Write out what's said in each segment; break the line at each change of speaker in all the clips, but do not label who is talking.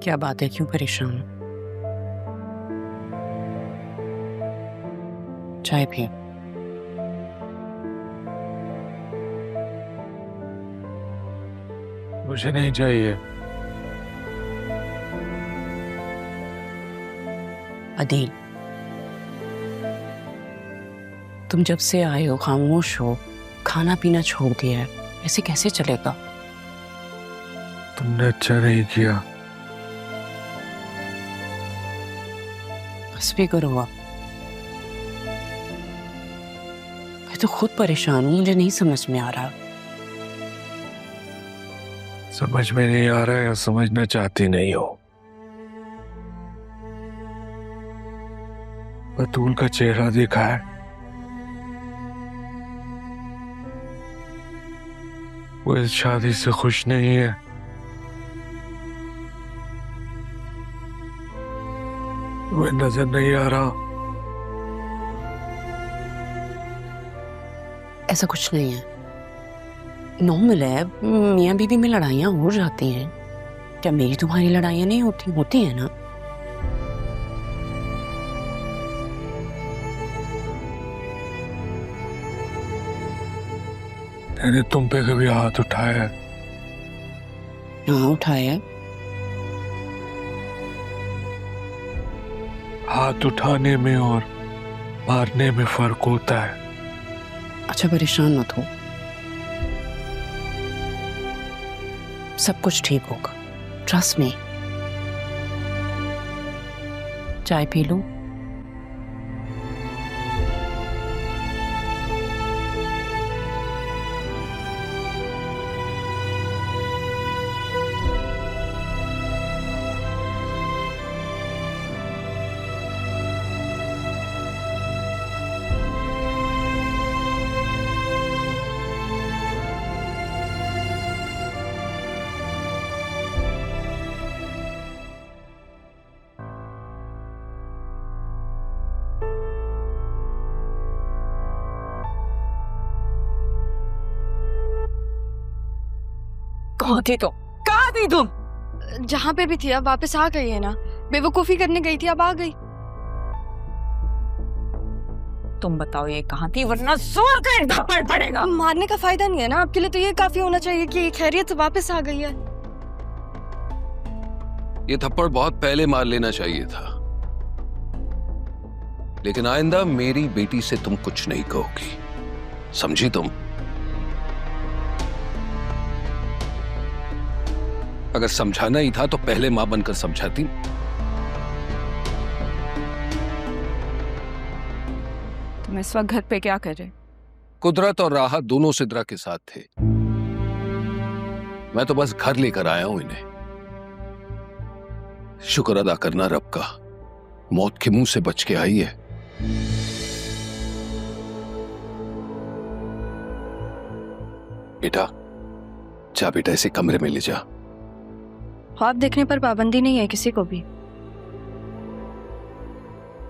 क्या बात है, क्यों परेशान हो? चाय पिए।
मुझे नहीं चाहिए।
अदील, तुम जब से आए हो खामोश हो, खाना पीना छोड़ दिया है, ऐसे कैसे चलेगा?
तुमने अच्छा नहीं किया।
बस भी करो अब। मैं तो खुद परेशान हूं, मुझे नहीं समझ में आ रहा।
समझ में नहीं आ रहा है या समझना चाहती नहीं हो? बतूल का चेहरा देखा है? वो इस शादी से खुश नहीं है। वो नजर नहीं आ रहा।
ऐसा कुछ नहीं है, नॉर्मल है। मियाँ बीवी में लड़ाइयाँ हो जाती हैं। क्या मेरी तुम्हारी लड़ाइयाँ नहीं होती? होती है ना।
मैंने तुम पे कभी हाथ उठाया है?
हाँ, उठाया है।
हाथ उठाने में और मारने में फर्क होता है।
अच्छा, परेशान मत हो, सब कुछ ठीक होगा, ट्रस्ट मी। चाय पी लो। कहाँ थी तुम? कहाँ थी तुम?
जहाँ पे भी थी अब वापस आ गई है ना। बेवकूफी करने गई थी, अब आ गई।
तुम बताओ ये कहाँ थी, वरना जोर का एक थप्पड़ पड़ेगा।
मारने का फायदा नहीं है ना, आपके लिए तो ये काफी होना चाहिए कि खैरियत से वापस आ गई है।
ये थप्पड़ बहुत पहले मार लेना चाहिए था, लेकिन आइंदा मेरी बेटी से तुम कुछ नहीं कहोगी, समझी तुम? अगर समझाना ही था तो पहले मां बनकर समझाती।
तुम इस वक्त घर पे क्या कर रहे?
कुदरत और राहत दोनों सिद्रा के साथ थे। मैं तो बस घर लेकर आया हूं इन्हें। शुक्र अदा करना रब का, मौत के मुंह से बच के आई है। बेटा जा, बेटा इसे कमरे में ले जा।
ख्वाब देखने पर पाबंदी नहीं है किसी को भी।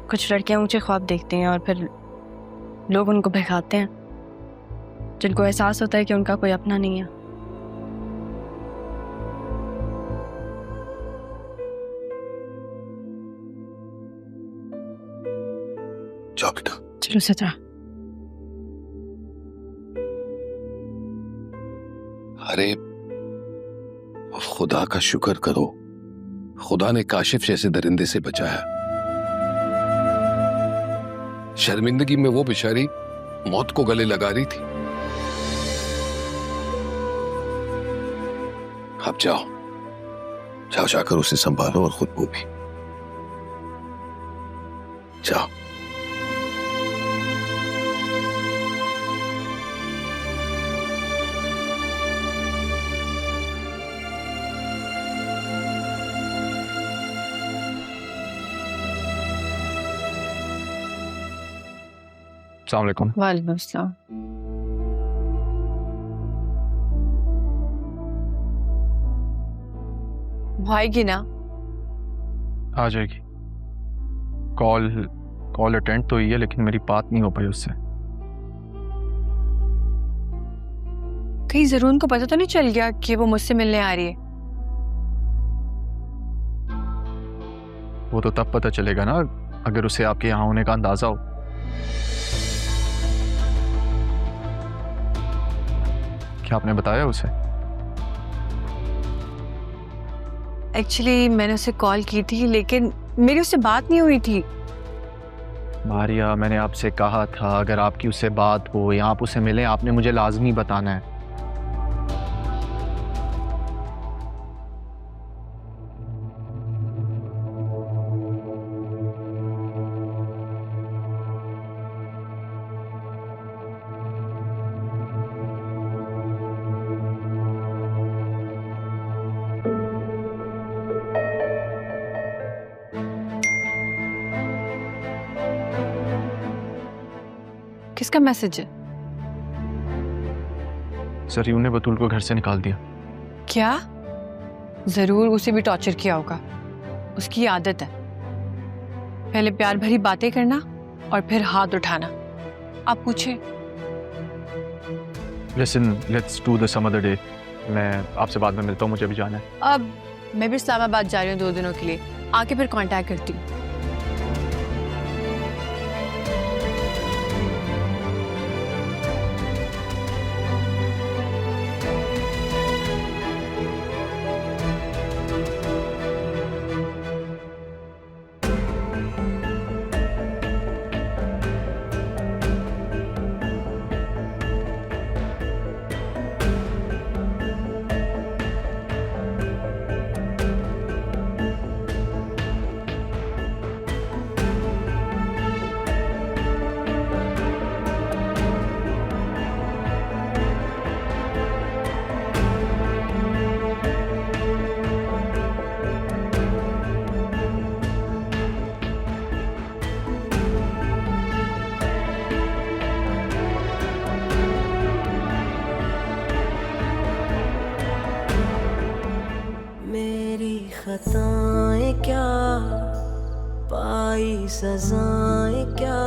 कुछ लड़कियां ऊंचे ख्वाब देखती हैं और फिर लोग उनको बहकाते हैं, जिनको एहसास होता है कि उनका कोई अपना नहीं है।
जाओ बेटा।
चलो सचा।
अरे खुदा का शुक्र करो, खुदा ने काशिफ जैसे दरिंदे से बचाया। शर्मिंदगी में वो बेचारी मौत को गले लगा रही थी। अब जाओ, जाओ जाकर उसे संभालो और खुद को भी। जाओ।
अस्सलाम वालेकुम।
वालेकुम अस्सलाम।
आएगी ना?
आ जाएगी। कॉल अटेंड तो हुई है, लेकिन मेरी बात नहीं हो पाई उससे।
कहीं जरूर उनको पता तो नहीं चल गया कि वो मुझसे मिलने आ रही है?
वो तो तब पता चलेगा ना अगर उसे आपके यहाँ होने का अंदाजा हो। क्या आपने बताया उसे?
एक्चुअली मैंने उसे कॉल की थी लेकिन मेरी उससे बात नहीं हुई थी।
मारिया, मैंने आपसे कहा था अगर आपकी उससे बात हो या आप उसे मिलें, आपने मुझे लाजमी बताना है।
किसका मैसेज है?
जरीन ने बतूल को घर से निकाल दिया।
क्या? जरूर उसे भी टॉर्चर किया होगा। उसकी आदत है पहले प्यार भरी बातें करना और फिर हाथ उठाना। आप पूछे।
Listen, let's do this some other day. मैं आपसे बाद में मिलता हूँ, मुझे भी जाना है।
अब मैं भी इस्लामाबाद जा रही हूँ 2 दिनों के लिए, आके फिर कांटेक्ट करती हूँ।
खताएं क्या, पाई सजाएं क्या,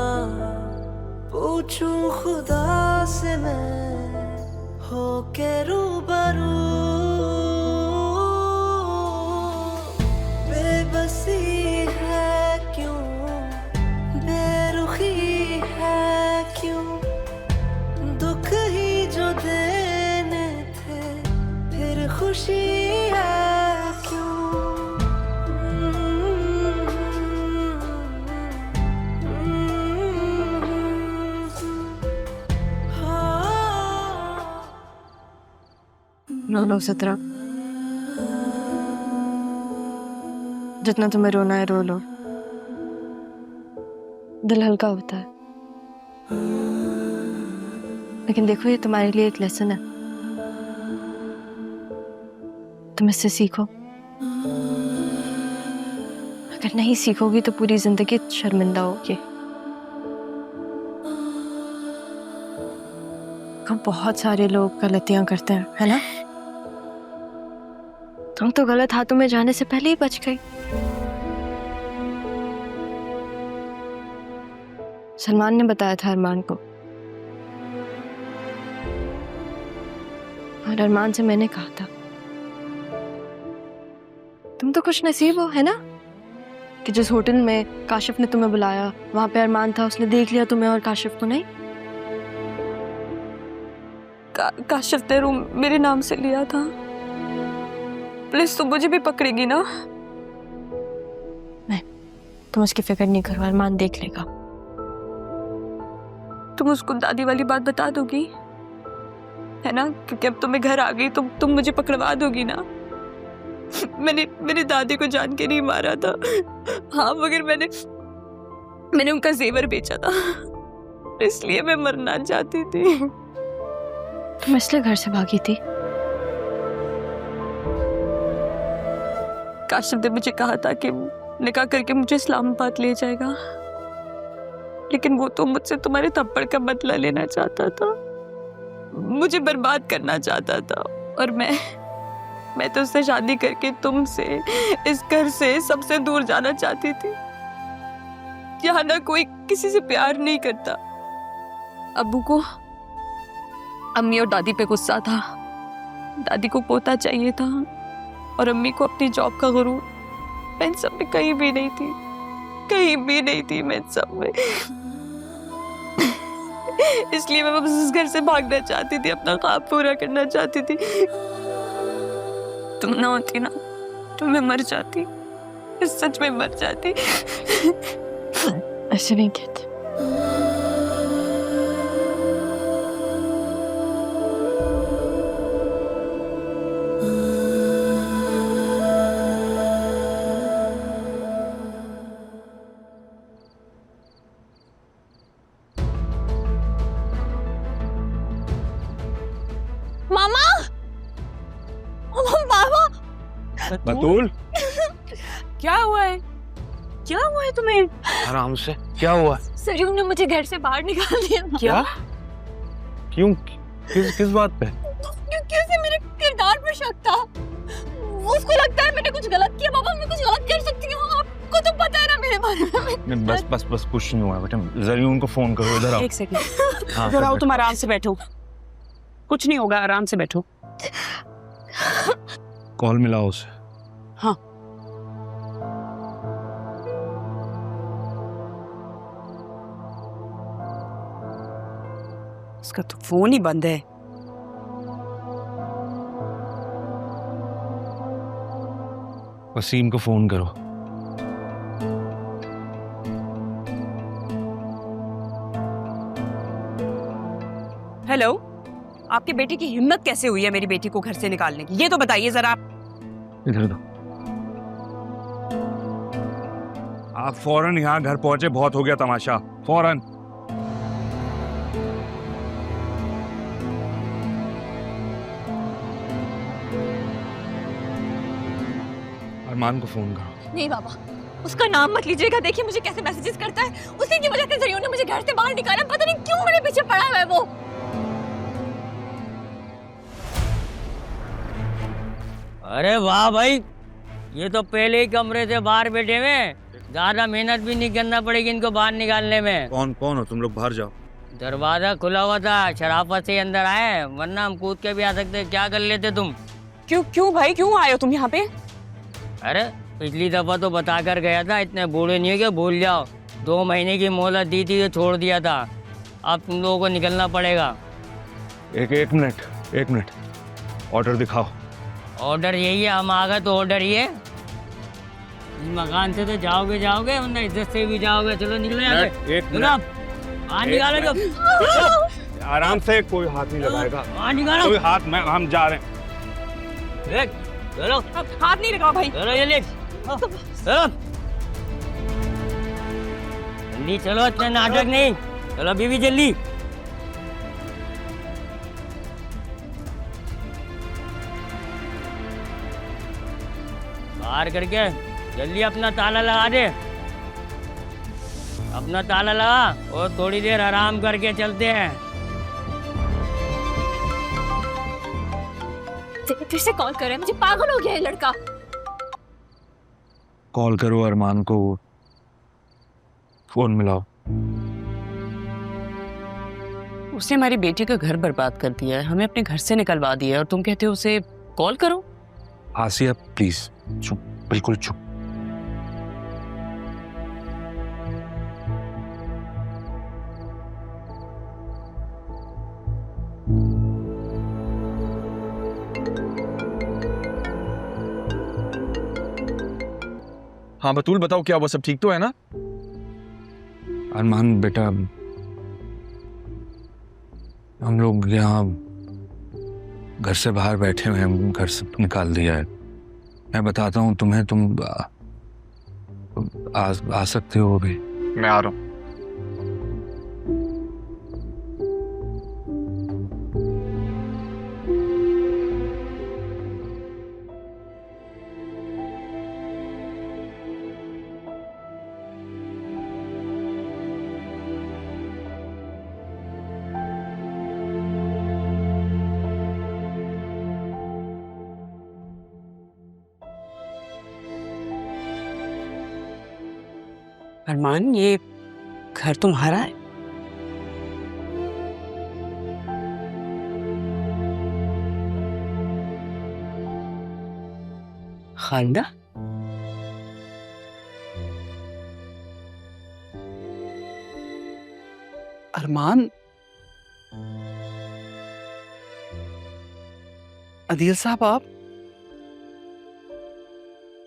पूछूं खुदा से मैं हो के रूबरू। बेबसी है क्यों, बेरुखी है क्यों, दुख ही जो देने थे फिर खुशी है क्यों।
रो लो सतरा, जितना तुम्हें रोना है रो लो, दिल हल्का होता है। लेकिन देखो ये तुम्हारे लिए एक लेसन है, तुम इससे सीखो। अगर नहीं सीखोगी तो पूरी जिंदगी शर्मिंदा होगी। हम बहुत सारे लोग गलतियां करते हैं, है ना? तुम तो गलत हाथों में जाने से पहले ही बच गई। सलमान ने बताया था अरमान को, और अरमान से मैंने कहा था तुम तो खुश नसीब हो, है ना, कि जिस होटल में काशिफ ने तुम्हें बुलाया वहां पे अरमान था, उसने देख लिया तुम्हें और काशिफ को नहीं। काशिफ ने रूम मेरे नाम से लिया था। प्लीज तुम मुझे भी पकड़ेगी ना? नहीं, तुम उसकी फिक्र नहीं करो, अरमान देख लेगा। तुम उसको दादी वाली बात बता दोगी, है ना? क्योंकि अब तुम्हें घर आ गई तो तुम मुझे पकड़वा दोगी ना। मैंने दादी को जान के नहीं मारा था, हाँ, मगर मैंने उनका जेवर बेचा था, इसलिए मैं मरना चाहती थी। तुम इसलिए घर से भागी थी? काशिफ ने मुझे कहा था कि निकाह करके मुझे इस्लामाबाद ले जाएगा, लेकिन वो तो मुझसे तुम्हारे थप्पड़ का बदला लेना चाहता था, मुझे बर्बाद करना चाहता था। और मैं तो उससे शादी करके तुमसे, इस घर से सबसे दूर जाना चाहती थी। यहाँ ना कोई किसी से प्यार नहीं करता। अब्बू को अम्मी और दादी पे गुस्सा था, दादी को पोता चाहिए था और अम्मी को अपनी जॉब का गुरूर। मैं इन सब में कहीं भी नहीं थी, कहीं भी नहीं थी मैं इन सब में। इसलिए मैं बस उस घर से भागना चाहती थी, अपना ख्वाब पूरा करना चाहती थी। तुम ना होती ना तो मैं मर जाती, मैं सच में मर जाती। ऐसे नहीं कहते।
मामा, मामा,
बतूल,
क्या हुआ है? क्या हुआ है तुम्हें?
आराम से। क्या हुआ?
सरियू ने मुझे घर से बाहर निकाल दिया।
क्या?
क्यों? किस बात पे?
क्योंकि उसे मेरे किरदार पर शक था। उसको लगता है मैंने कुछ गलत किया। पापा, मैं कुछ गलत कर सकती हूँ, आपको तो पता है ना मेरे बारे में।
बस कुछ नहीं हुआ बेटा। जरिए उनको फोन करो, इधर आओ।
एक सेकंड,
हाँ,
इधर आओ, तुम आराम से बैठो, कुछ नहीं होगा, आराम से बैठो।
कॉल मिलाओ उसे।
हाँ। इसका तो फोन ही बंद है।
वसीम को फोन करो।
हेलो, आपकी बेटी की हिम्मत कैसे हुई है मेरी बेटी को घर से निकालने की, ये तो बताइए जरा।
इधर दो।
आप फौरन यहाँ घर पहुंचे, बहुत हो गया तमाशा, फौरन। अरमान को फोन करो।
नहीं बाबा, उसका नाम मत लीजिएगा। देखिए मुझे कैसे मैसेजेस करता है। उसी की वजह से जरियो ने मुझे घर से बाहर निकाला। पता नहीं क्यों मेरे पीछे पड़ा हुआ है वो।
अरे वाह भाई, ये तो पहले ही कमरे से बाहर बैठे हुए, ज्यादा मेहनत भी नहीं करना पड़ेगी इनको बाहर निकालने में।
कौन हो तुम लोग? बाहर जाओ।
दरवाजा खुला हुआ था, शराफत से अंदर आए, वरना हम कूद के भी आ सकते। क्या कर लेते तुम?
क्यों भाई, क्यों आए हो तुम यहाँ पे?
अरे पिछली दफा तो बता कर गया था, इतने बूढ़े नहीं है कि भूल जाओ। 2 महीने की मोहलत दी थी तो छोड़ दिया था, अब तुम लोगों को निकलना पड़ेगा।
एक मिनट, ऑर्डर दिखाओ।
ऑर्डर यही है, हम आ गए तो ऑर्डर ही है। इस मकान से तो जाओगे वरना इज्जत से भी जाओगे। चलो निकलो यहाँ से।
एक
चलो बाहर निकालो। जब
आराम से, कोई हाथ नहीं लगाएगा।
बाहर निकालो
कोई हाथ, हम जा रहे हैं।
चलो
हाथ नहीं लगाओ भाई।
चलो जल्दी, चलो जल्दी चलो, इतना नाटक नहीं। चलो बीवी जल्दी। बाहर करके जल्दी अपना ताला लगा दे, अपना ताला लगा और थोड़ी देर आराम करके चलते हैं।
फिर से कॉल कर रहा है, मुझे पागल हो गया है लड़का।
कॉल करो अरमान को, फोन मिलाओ।
उसने हमारी बेटी का घर बर्बाद कर दिया है, हमें अपने घर से निकलवा दिया है, और तुम कहते हो उसे कॉल करो?
आसिया प्लीज चुप, बिल्कुल चुप।
हाँ बतूल, बताओ क्या हुआ? सब ठीक तो है ना?
अरमान बेटा, हम लोग यहाँ घर से बाहर बैठे हुए हैं, घर से निकाल दिया है। मैं बताता हूँ तुम्हें, तुम आ सकते हो अभी।
मैं आ रहा हूँ।
अरमान, ये घर तुम्हारा है? खालिदा,
अरमान, अदील साहब आप?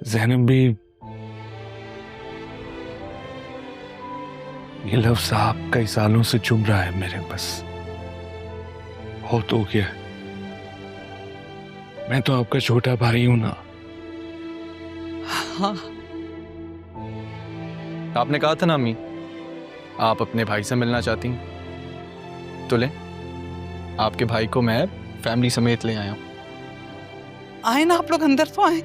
ज़ैनब भी ये लफ्ज़ आप कई सालों से चुभ रहा है मेरे, बस हो तो गया। मैं तो आपका छोटा भाई हूं ना।
हाँ,
आपने कहा था ना अम्मी, आप अपने भाई से मिलना चाहती हैं, तो ले, आपके भाई को मैं फैमिली समेत ले आया हूं।
आए ना आप लोग अंदर तो आए।